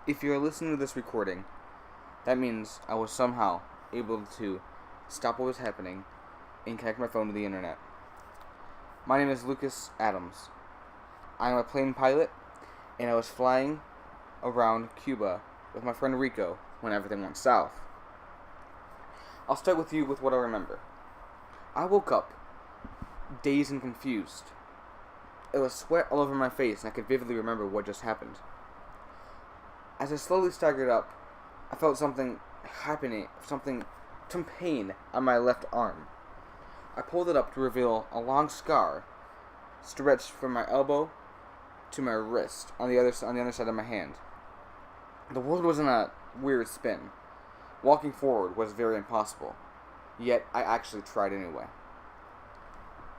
If you're listening to this recording, that means I was somehow able to stop what was happening and connect my phone to the internet. My name is Lucas Adams. I am a plane pilot, and I was flying around Cuba with my friend Rico when everything went south. I'll start with what I remember. I woke up dazed and confused. It was sweat all over my face, and I could vividly remember what just happened. As I slowly staggered up, I felt something happening, some pain on my left arm. I pulled it up to reveal a long scar stretched from my elbow to my wrist on the other side of my hand. The world was in a weird spin. Walking forward was very impossible, yet I actually tried anyway.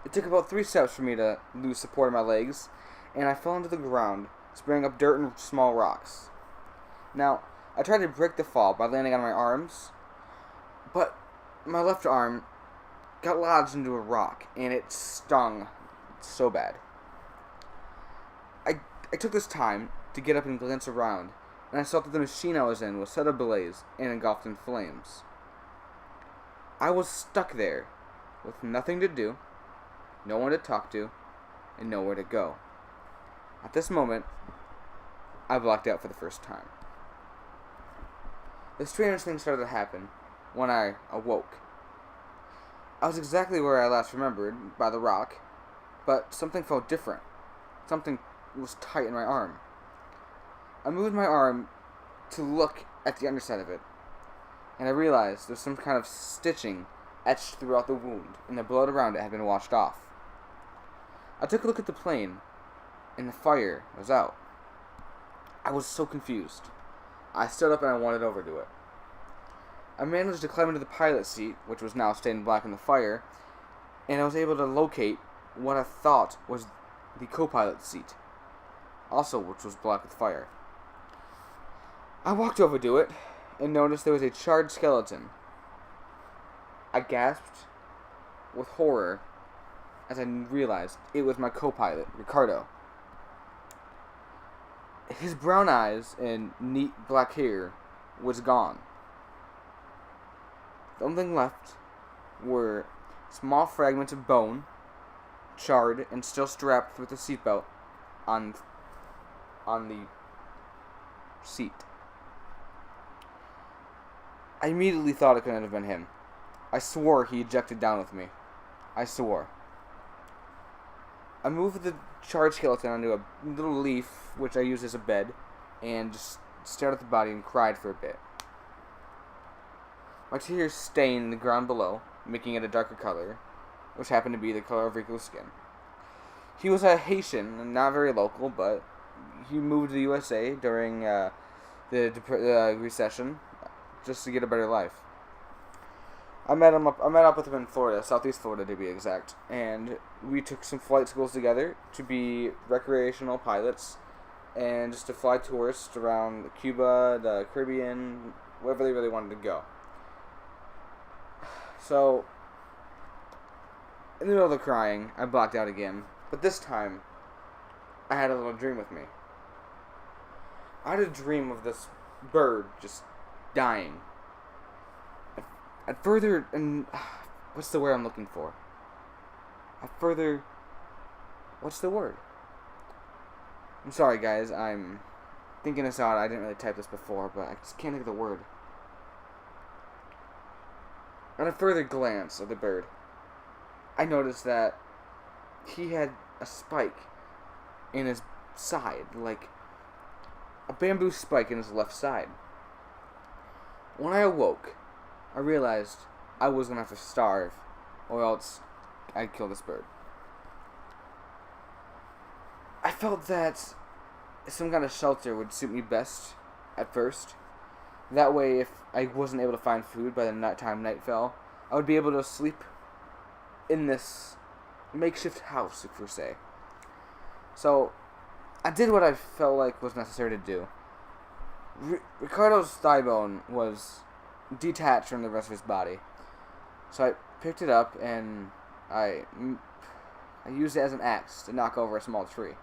It took about 3 steps for me to lose support of my legs, and I fell into the ground, spraying up dirt and small rocks. Now, I tried to break the fall by landing on my arms, but my left arm got lodged into a rock, and it stung so bad. I took this time to get up and glance around, and I saw that the machine I was in was set ablaze and engulfed in flames. I was stuck there, with nothing to do, no one to talk to, and nowhere to go. At this moment, I blacked out for the first time. The strangest thing started to happen when I awoke. I was exactly where I last remembered, by the rock, but something felt different. Something was tight in my arm. I moved my arm to look at the underside of it, and I realized there was some kind of stitching etched throughout the wound, and the blood around it had been washed off. I took a look at the plane, and the fire was out. I was so confused. I stood up and I wandered over to it. I managed to climb into the pilot seat, which was now stained black in the fire, and I was able to locate what I thought was the co-pilot seat, also which was black with fire. I walked over to it and noticed there was a charred skeleton. I gasped with horror as I realized it was my co-pilot, Ricardo. His brown eyes and neat black hair was gone. The only thing left were small fragments of bone, charred and still strapped with a seatbelt on the seat. I immediately thought it couldn't have been him. I swore he ejected down with me. I swore. I moved the charred skeleton onto a little leaf, which I used as a bed, and just stared at the body and cried for a bit. My tears stained the ground below, making it a darker color, which happened to be the color of Rico's skin. He was a Haitian, and not very local, but he moved to the USA during the recession, just to get a better life. I met up with him in Florida, Southeast Florida to be exact, and we took some flight schools together to be recreational pilots and just to fly tourists around Cuba, the Caribbean, wherever they really wanted to go. So, in the middle of the crying, I blacked out again, but this time, I had a little dream with me. I had a dream of this bird just dying. What's the word I'm looking for? What's the word? I'm sorry, guys. I'm thinking this out. I didn't really type this before, but I just can't think of the word. On a further glance of the bird, I noticed that he had a spike in his side, like a bamboo spike in his left side. When I awoke, I realized I was going to have to starve, or else I'd kill this bird. I felt that some kind of shelter would suit me best at first. That way, if I wasn't able to find food by the time night fell, I would be able to sleep in this makeshift house, if per se. So, I did what I felt like was necessary to do. Ricardo's thigh bone was detached from the rest of his body. So I picked it up and I used it as an axe to knock over a small tree.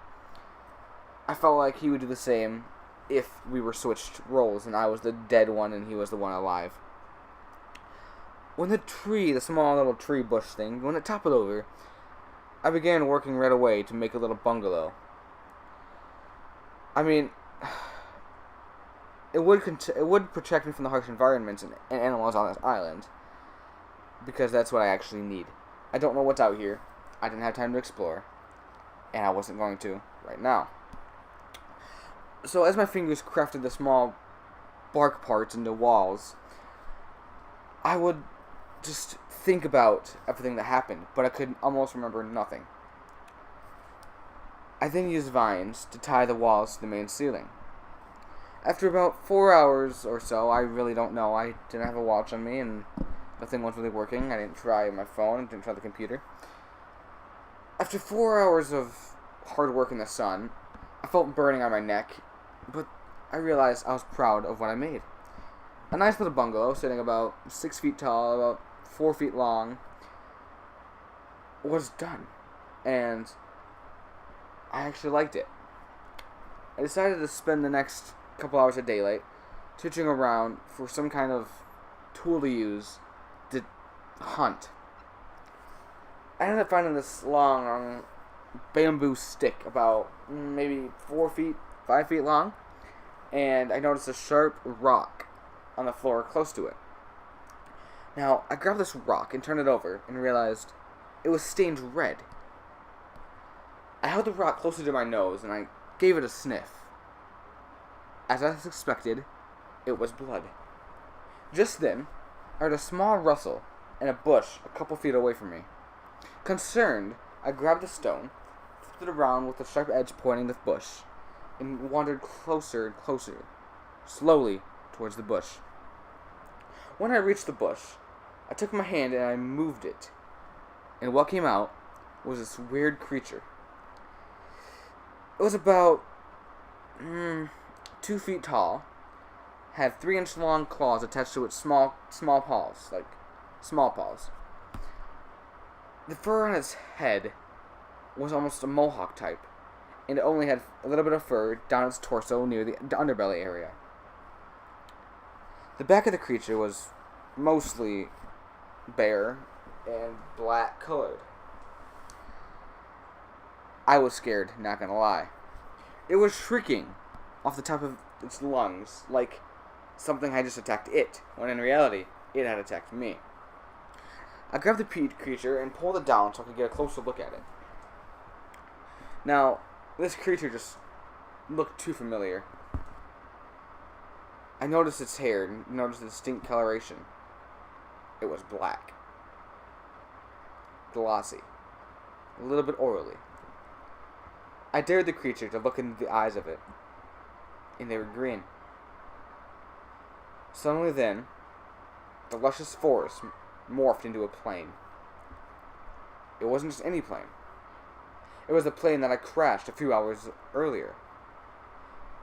I felt like he would do the same if we were switched roles and I was the dead one and he was the one alive. When the small little tree bush thing, when it toppled over, I began working right away to make a little bungalow. I mean, it would protect me from the harsh environments and animals on this island, because that's what I actually need. I don't know what's out here. I didn't have time to explore, and I wasn't going to right now. So as my fingers crafted the small bark parts into walls, I would just think about everything that happened, but I could almost remember nothing. I then used vines to tie the walls to the main ceiling. After about 4 hours or so, I really don't know, I didn't have a watch on me and nothing was really working. I didn't try my phone, I didn't try the computer. After 4 hours of hard work in the sun, I felt burning on my neck, but I realized I was proud of what I made. A nice little bungalow sitting about 6 feet tall, about 4 feet long, was done. And I actually liked it. I decided to spend the next couple hours of daylight searching around for some kind of tool to use to hunt. I ended up finding this long bamboo stick about maybe 4 feet, 5 feet long, and I noticed a sharp rock on the floor close to it. Now, I grabbed this rock and turned it over and realized it was stained red. I held the rock closer to my nose and I gave it a sniff. As I suspected, it was blood. Just then, I heard a small rustle in a bush a couple feet away from me. Concerned, I grabbed the stone, flipped it around with the sharp edge pointing the bush, and wandered closer and closer, slowly towards the bush. When I reached the bush, I took my hand and I moved it, and what came out was this weird creature. It was about 2 feet tall, had 3-inch long claws attached to its small paws, like small paws. The fur on its head was almost a mohawk type, and it only had a little bit of fur down its torso near the underbelly area. The back of the creature was mostly bare and black colored. I was scared, not gonna lie. It was shrieking off the top of its lungs like something had just attacked it, when in reality, it had attacked me. I grabbed the creature and pulled it down so I could get a closer look at it. Now, this creature just looked too familiar. I noticed its hair and noticed the distinct coloration. It was black. Glossy. A little bit oily. I dared the creature to look into the eyes of it, and they were green. Suddenly then, the luscious forest morphed into a plain. It wasn't just any plain. It was the plane that I crashed a few hours earlier.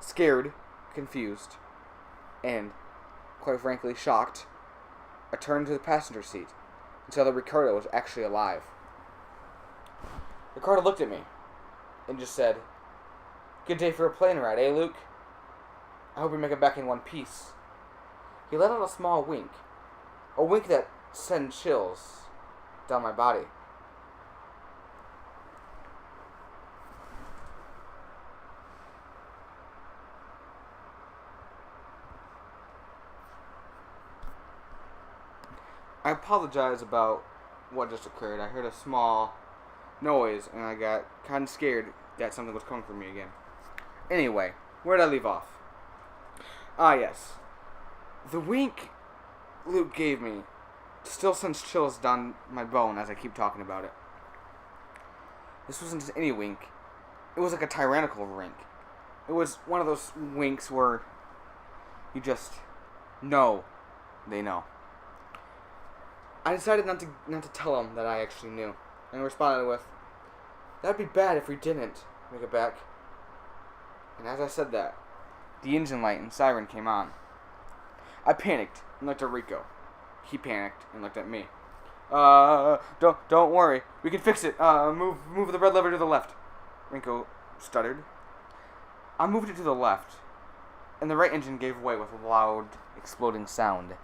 Scared, confused, and, quite frankly, shocked, I turned to the passenger seat and saw that Ricardo was actually alive. Ricardo looked at me and just said, "Good day for a plane ride, eh, Luke? I hope we make it back in one piece." He let out a small wink, a wink that sent chills down my body. I apologize about what just occurred. I heard a small noise and I got kind of scared that something was coming for me again. Anyway, where did I leave off? Ah, yes. The wink Luke gave me still sends chills down my bone as I keep talking about it. This wasn't just any wink. It was like a tyrannical wink. It was one of those winks where you just know they know. I decided not to tell him that I actually knew, and responded with, "That'd be bad if we didn't make it back." And as I said that, the engine light and siren came on. I panicked and looked at Rico. He panicked and looked at me. Don't worry, we can fix it. Move the red lever to the left." Rico stuttered. I moved it to the left, and the right engine gave way with a loud, exploding sound.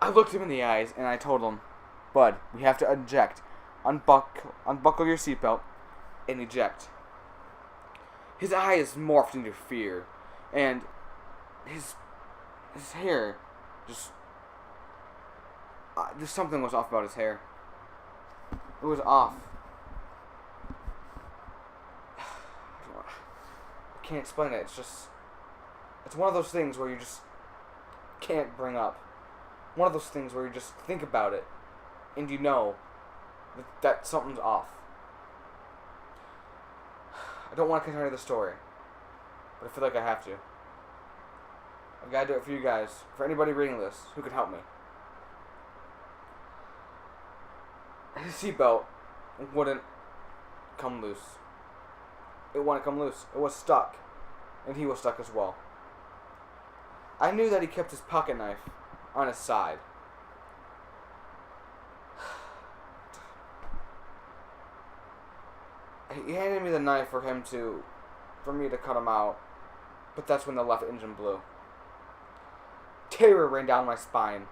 I looked him in the eyes, and I told him, "Bud, we have to eject. Unbuckle your seatbelt, and eject." His eyes morphed into fear, and his hair just... just something was off about his hair. It was off. I can't explain it. It's one of those things where you just can't bring up. One of those things where you just think about it, and you know that something's off. I don't want to continue the story, but I feel like I have to. I've got to do it for you guys, for anybody reading this who can help me. His seatbelt wouldn't come loose. It wouldn't come loose. It was stuck, and he was stuck as well. I knew that he kept his pocket knife on his side. He handed me the knife for me to cut him out, but that's when the left engine blew. Terror ran down my spine.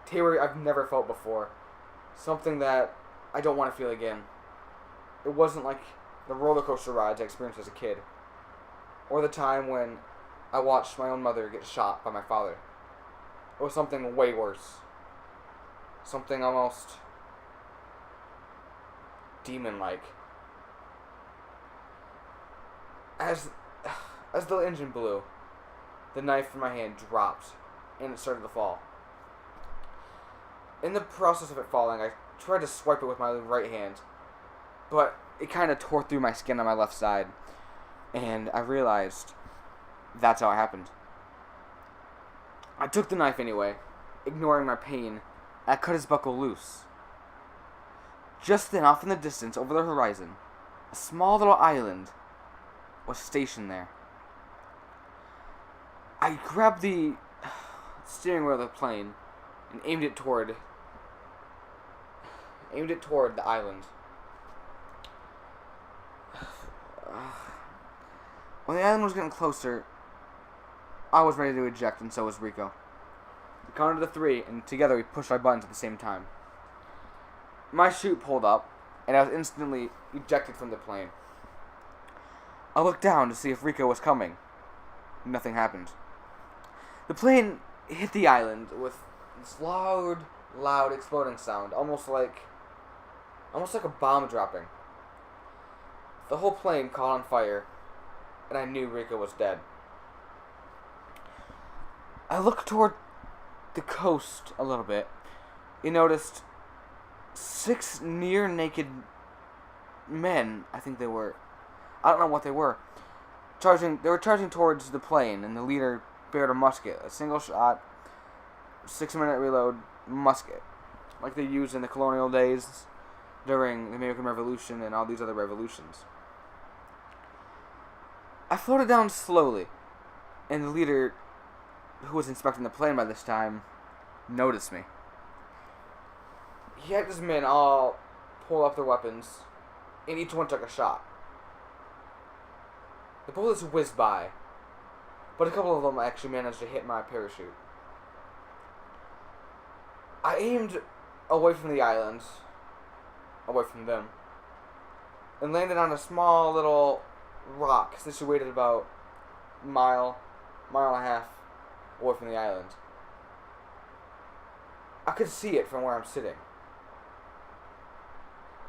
Terror I've never felt before. Something that I don't want to feel again. It wasn't like the roller coaster rides I experienced as a kid, or the time when I watched my own mother get shot by my father. It was something way worse. Something almost demon-like. As the engine blew, the knife in my hand dropped, and it started to fall. In the process of it falling, I tried to swipe it with my right hand, but it kind of tore through my skin on my left side, and I realized that's how it happened. I took the knife anyway, ignoring my pain. I cut his buckle loose. Just then, off in the distance, over the horizon, a small little island was stationed there. I grabbed the steering wheel of the plane and aimed it toward the island. When the island was getting closer, I was ready to eject, and so was Rico. We counted to 3, and together we pushed our buttons at the same time. My chute pulled up, and I was instantly ejected from the plane. I looked down to see if Rico was coming. Nothing happened. The plane hit the island with this loud exploding sound, almost like a bomb dropping. The whole plane caught on fire, and I knew Rico was dead. I looked toward the coast a little bit and noticed 6 near-naked men, I think they were. I don't know what they were. They were charging towards the plane, and the leader bared a musket, a single shot, 6-minute reload musket, like they used in the colonial days during the American Revolution and all these other revolutions. I floated down slowly, and the leader, who was inspecting the plane by this time, noticed me. He had his men all pull up their weapons, and each one took a shot. The bullets whizzed by, but a couple of them actually managed to hit my parachute. I aimed away from the island, away from them, and landed on a small little rock situated about mile and a half away from the island. I could see it from where I'm sitting.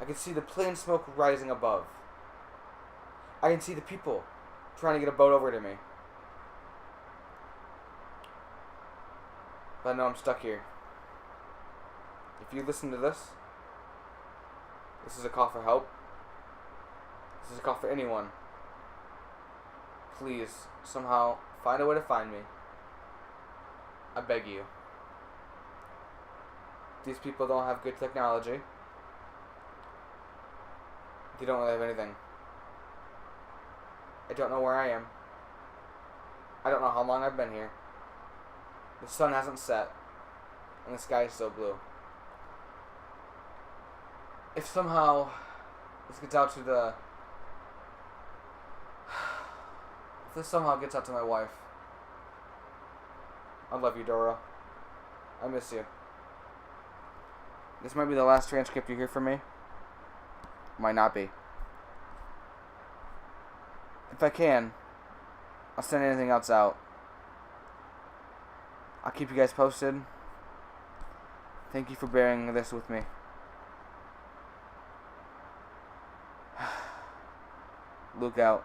I could see the plane smoke rising above. I can see the people trying to get a boat over to me. But I know I'm stuck here. If you listen to this, this is a call for help. This is a call for anyone. Please, somehow, find a way to find me. I beg you. These people don't have good technology. They don't really have anything. I don't know where I am. I don't know how long I've been here. The sun hasn't set, and the sky is still blue. If somehow this gets out to my wife, I love you, Dora. I miss you. This might be the last transcript you hear from me. Might not be. If I can, I'll send anything else out. I'll keep you guys posted. Thank you for bearing this with me. Luke out.